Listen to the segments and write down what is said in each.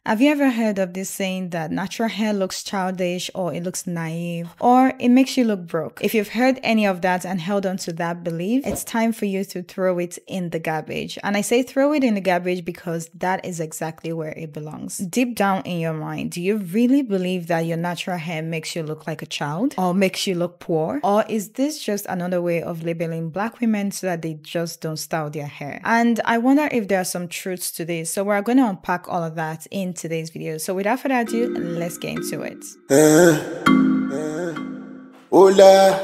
Have you ever heard of this saying that natural hair looks childish, or it looks naive, or it makes you look broke? If you've heard any of that and held on to that belief, it's time for you to throw it in the garbage. And I say throw it in the garbage because that is exactly where it belongs. Deep down in your mind, do you really believe that your natural hair makes you look like a child or makes you look poor? Or is this just another way of labeling Black women so that they just don't style their hair? And I wonder if there are some truths to this. So we're going to unpack all of that in today's video. So without further ado, let's get into it. Hola.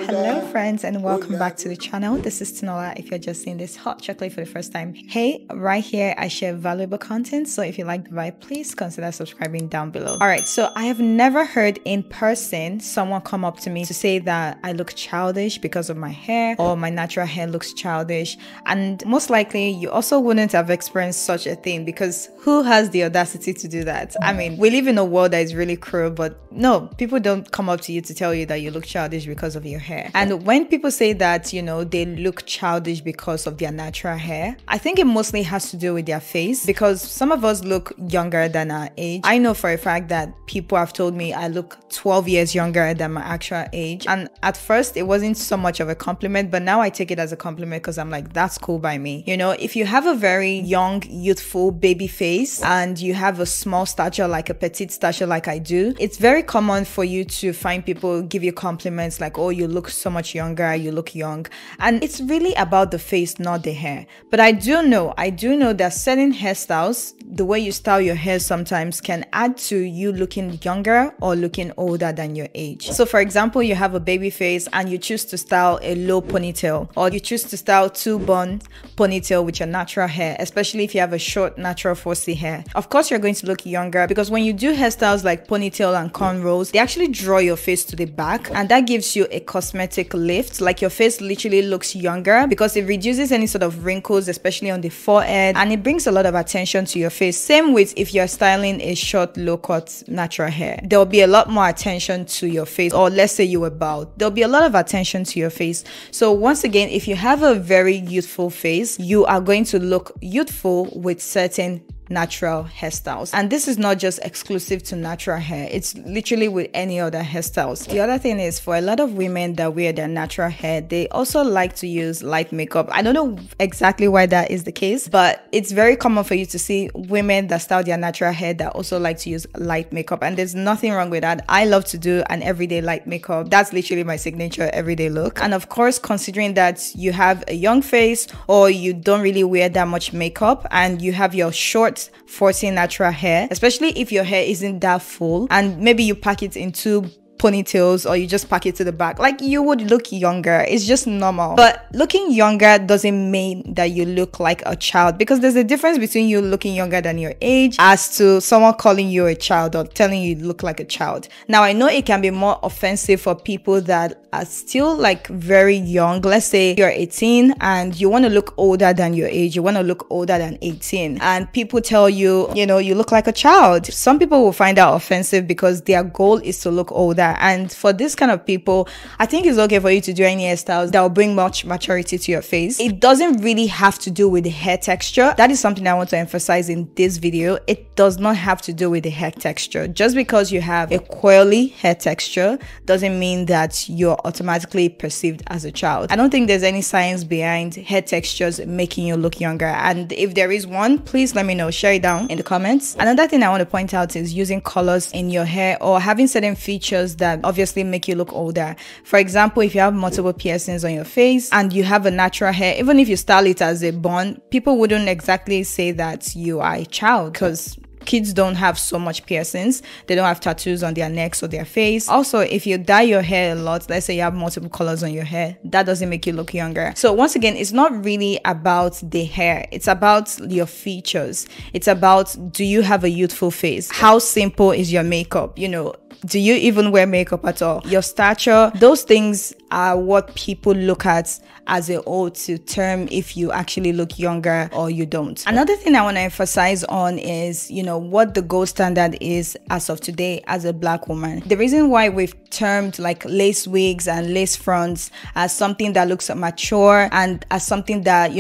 Hello friends, and welcome back to the channel. This is Tinuola. If you're just seeing this hot chocolate for the first time, hey, right here I share valuable content, so if you like the vibe, please consider subscribing down below. Alright, so I have never heard in person someone come up to me to say that I look childish because of my hair, or my natural hair looks childish. And most likely you also wouldn't have experienced such a thing, because who has the audacity to do that? I mean, we live in a world that is really cruel, but no, people don't come up to you to tell you that you look childish because of your hair. And when people say that, you know, they look childish because of their natural hair, I think it mostly has to do with their face, because some of us look younger than our age. I know for a fact that people have told me I look 12 years younger than my actual age. And at first it wasn't so much of a compliment, but now I take it as a compliment because I'm like, that's cool by me. You know, if you have a very young, youthful baby face and you have a small stature, like a petite stature like I do, it's very common for you to find people give you compliments like, oh, you look so much younger, you look young. And it's really about the face, not the hair. But I do know that certain hairstyles, the way you style your hair sometimes can add to you looking younger or looking older than your age. So for example, you have a baby face and you choose to style a low ponytail, or you choose to style two-bun ponytail with your natural hair, especially if you have a short natural 4C hair. Of course you're going to look younger, because when you do hairstyles like ponytail and cornrows, they actually draw your face to the back, and that gives you a cosmetic lift. Like your face literally looks younger because it reduces any sort of wrinkles, especially on the forehead, and it brings a lot of attention to your face. Same with if you're styling a short low cut natural hair, there'll be a lot more attention to your face. Or let's say you were bald, there'll be a lot of attention to your face. So once again, if you have a very youthful face, you are going to look youthful with certain natural hairstyles. And this is not just exclusive to natural hair, it's literally with any other hairstyles. The other thing is, for a lot of women that wear their natural hair, they also like to use light makeup. I don't know exactly why that is the case, but it's very common for you to see women that style their natural hair that also like to use light makeup, and there's nothing wrong with that. I love to do an everyday light makeup. That's literally my signature everyday look. And of course, considering that you have a young face, or you don't really wear that much makeup, and you have your short 4C natural hair, especially if your hair isn't that full and maybe you pack it into ponytails or you just pack it to the back, like, you would look younger. It's just normal. But looking younger doesn't mean that you look like a child, because there's a difference between you looking younger than your age as to someone calling you a child or telling you look like a child. Now I know it can be more offensive for people that are still like very young. Let's say you're 18 and you want to look older than your age, you want to look older than 18, and people tell you, you know, you look like a child. Some people will find that offensive because their goal is to look older. And for this kind of people, I think it's okay for you to do any hairstyles that will bring much maturity to your face. It doesn't really have to do with the hair texture. That is something I want to emphasize in this video. It does not have to do with the hair texture. Just because you have a coily hair texture doesn't mean that you're automatically perceived as a child. I don't think there's any science behind hair textures making you look younger. And if there is one, please let me know. Share it down in the comments. Another thing I want to point out is using colors in your hair, or having certain features that obviously make you look older. For example, if you have multiple piercings on your face and you have a natural hair, even if you style it as a bun, people wouldn't exactly say that you are a child, because kids don't have so much piercings. They don't have tattoos on their necks or their face. Also, if you dye your hair a lot, let's say you have multiple colors on your hair, that doesn't make you look younger. So once again, it's not really about the hair. It's about your features. It's about, do you have a youthful face? How simple is your makeup? You know, Do you even wear makeup at all? Your stature, those things are what people look at as a whole to term if you actually look younger or you don't. Another thing I want to emphasize on is, what the gold standard is as of today as a Black woman. The reason why we've termed like lace wigs and lace fronts as something that looks mature and as something that,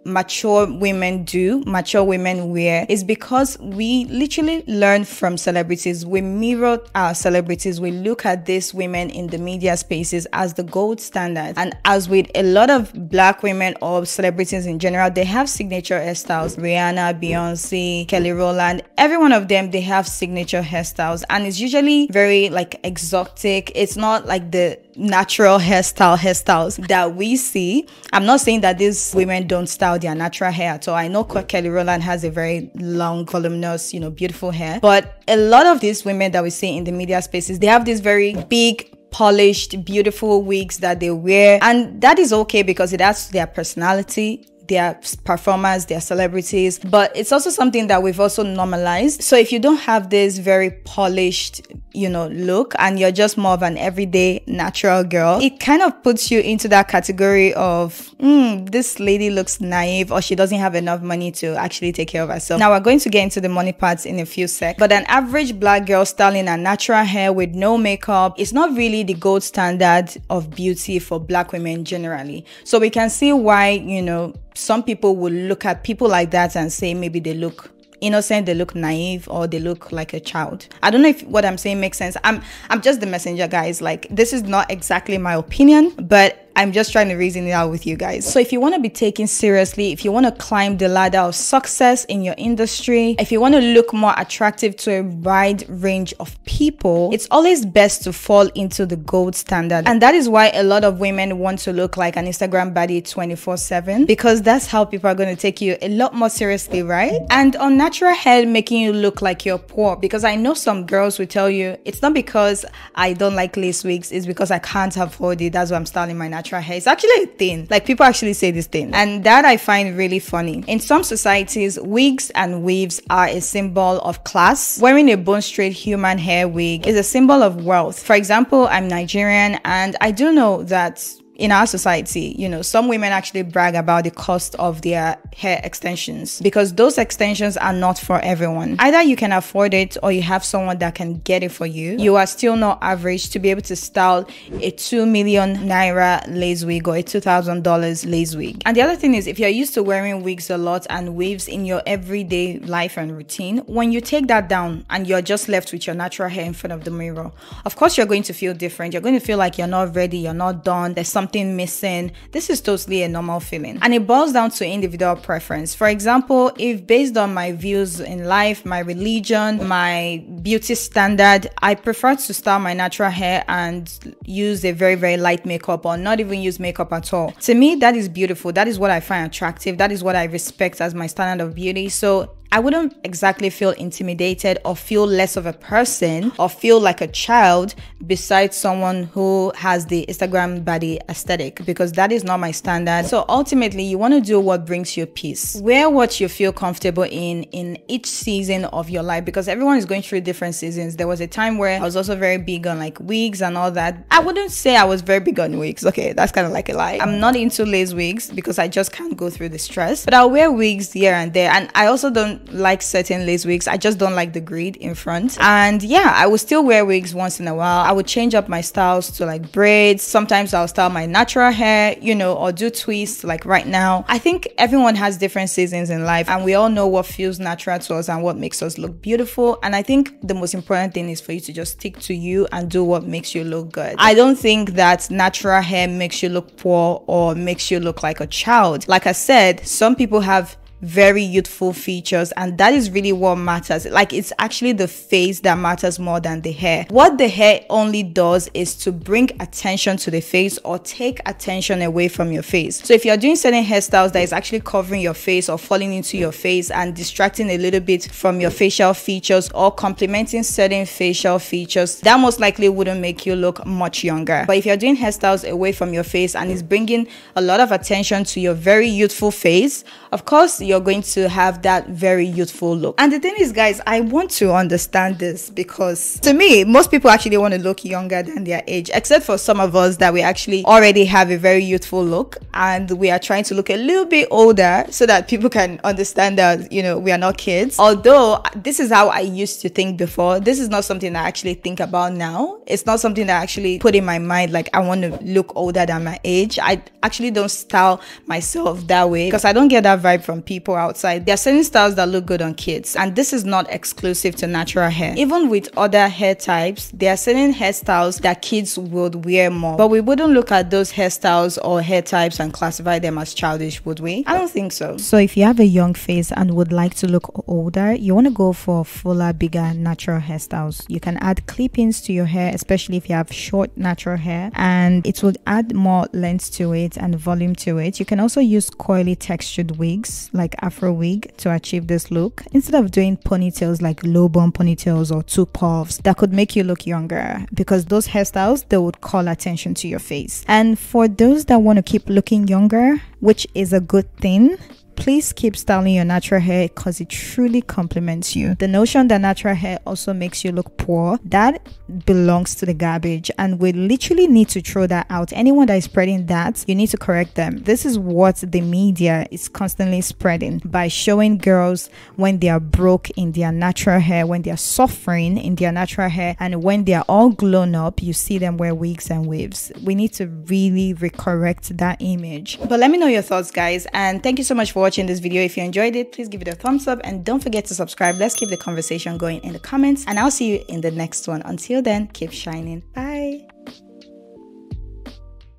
mature women wear is because we literally learn from celebrities. We mirror our celebrities. We look at these women in the media spaces as the gold standard. And as with a lot of Black women or celebrities in general, they have signature hairstyles. Rihanna, Beyonce, Kelly Rowland, every one of them, they have signature hairstyles. And it's usually very like exotic. It's not like the natural hairstyles that we see. I'm not saying that these women don't style their natural hair at all. I know Kelly Rowland has a very long, voluminous, beautiful hair. But a lot of these women that we see in the media spaces, they have this very big, polished, beautiful wigs that they wear. And that is okay because it adds to their personality. Their performers, their celebrities, but it's also something that we've also normalized. So if you don't have this very polished, look and you're just more of an everyday natural girl, it kind of puts you into that category of, this lady looks naive or she doesn't have enough money to actually take care of herself. Now we're going to get into the money parts in a few seconds, but an average Black girl styling her natural hair with no makeup is not really the gold standard of beauty for Black women generally. So we can see why, some people will look at people like that and say maybe they look innocent, they look naive, or they look like a child. I don't know if what I'm saying makes sense. I'm just the messenger, guys. Like, this is not exactly my opinion, but I'm just trying to reason it out with you guys. So if you want to be taken seriously, if you want to climb the ladder of success in your industry, if you want to look more attractive to a wide range of people, it's always best to fall into the gold standard. And that is why a lot of women want to look like an Instagram baddie 24/7, because that's how people are going to take you a lot more seriously, right? And unnatural hair making you look like you're poor, because I know some girls will tell you it's not because I don't like lace wigs, it's because I can't afford it. That's why I'm styling my natural hair. It's actually a thing. Like, people actually say this thing, and that I find really funny. In some societies, wigs and weaves are a symbol of class. Wearing a bone straight human hair wig is a symbol of wealth. For example, I'm Nigerian, and I do know that in our society, some women actually brag about the cost of their hair extensions, because those extensions are not for everyone. Either you can afford it or you have someone that can get it for you. You are still not average to be able to style a 2 million naira lace wig or a $2,000 lace wig. And the other thing is, if you're used to wearing wigs a lot and weaves in your everyday life and routine, when you take that down and you're just left with your natural hair in front of the mirror, of course you're going to feel different. You're going to feel like you're not ready, you're not done, there's something missing. This is totally a normal feeling, and it boils down to individual preference. For example, if based on my views in life, my religion, my beauty standard, I prefer to style my natural hair and use a very, very light makeup, or not even use makeup at all. To me, that is beautiful. That is what I find attractive. That is what I respect as my standard of beauty. So I wouldn't exactly feel intimidated or feel less of a person or feel like a child besides someone who has the Instagram baddie aesthetic, because that is not my standard. So ultimately, you want to do what brings you peace. Wear what you feel comfortable in each season of your life, because everyone is going through different seasons. There was a time where I was also very big on like wigs and all that. I wouldn't say I was very big on wigs. Okay, that's kind of like a lie. I'm not into lace wigs because I just can't go through the stress, but I'll wear wigs here and there. And I also don't like certain lace wigs. I just don't like the grid in front. And yeah, I would still wear wigs once in a while. I would change up my styles to like braids. Sometimes I'll style my natural hair, or do twists like right now. I think everyone has different seasons in life, and we all know what feels natural to us and what makes us look beautiful. And I think the most important thing is for you to just stick to you and do what makes you look good. I don't think that natural hair makes you look poor or makes you look like a child. Like I said, some people have very youthful features, and that is really what matters. Like, it's actually the face that matters more than the hair. What the hair only does is to bring attention to the face or take attention away from your face. So if you're doing certain hairstyles that is actually covering your face or falling into your face and distracting a little bit from your facial features or complementing certain facial features, that most likely wouldn't make you look much younger. But if you're doing hairstyles away from your face and it's bringing a lot of attention to your very youthful face, of course you're going to have that very youthful look. And the thing is, guys, I want to understand this, because to me, most people actually want to look younger than their age, except for some of us that we actually already have a very youthful look and we are trying to look a little bit older so that people can understand that, you know, we are not kids. Although this is how I used to think before. This is not something I actually think about now. It's not something that I actually put in my mind, like I want to look older than my age. I actually don't style myself that way because I don't get that vibe from people outside. There are certain styles that look good on kids, and this is not exclusive to natural hair. Even with other hair types, there are certain hairstyles that kids would wear more, but we wouldn't look at those hairstyles or hair types and classify them as childish, would we? I don't think so. So if you have a young face and would like to look older, you want to go for fuller, bigger natural hairstyles. You can add clip-ins to your hair, especially if you have short natural hair, and it will add more length to it and volume to it. You can also use coily textured wigs like afro wig to achieve this look, instead of doing ponytails like low bun ponytails or two puffs that could make you look younger, because those hairstyles, they would call attention to your face. And for those that want to keep looking younger, which is a good thing, please keep styling your natural hair because it truly compliments you. The notion that natural hair also makes you look poor, that belongs to the garbage, and we literally need to throw that out. Anyone that is spreading that, you need to correct them. This is what the media is constantly spreading by showing girls when they are broke in their natural hair, when they are suffering in their natural hair, and when they are all grown up, you see them wear wigs and waves. We need to really recorrect that image. But let me know your thoughts, guys, and thank you so much for watching this video. If you enjoyed it, please give it a thumbs up and don't forget to subscribe. Let's keep the conversation going in the comments, and I'll see you in the next one. Until then, keep shining. Bye.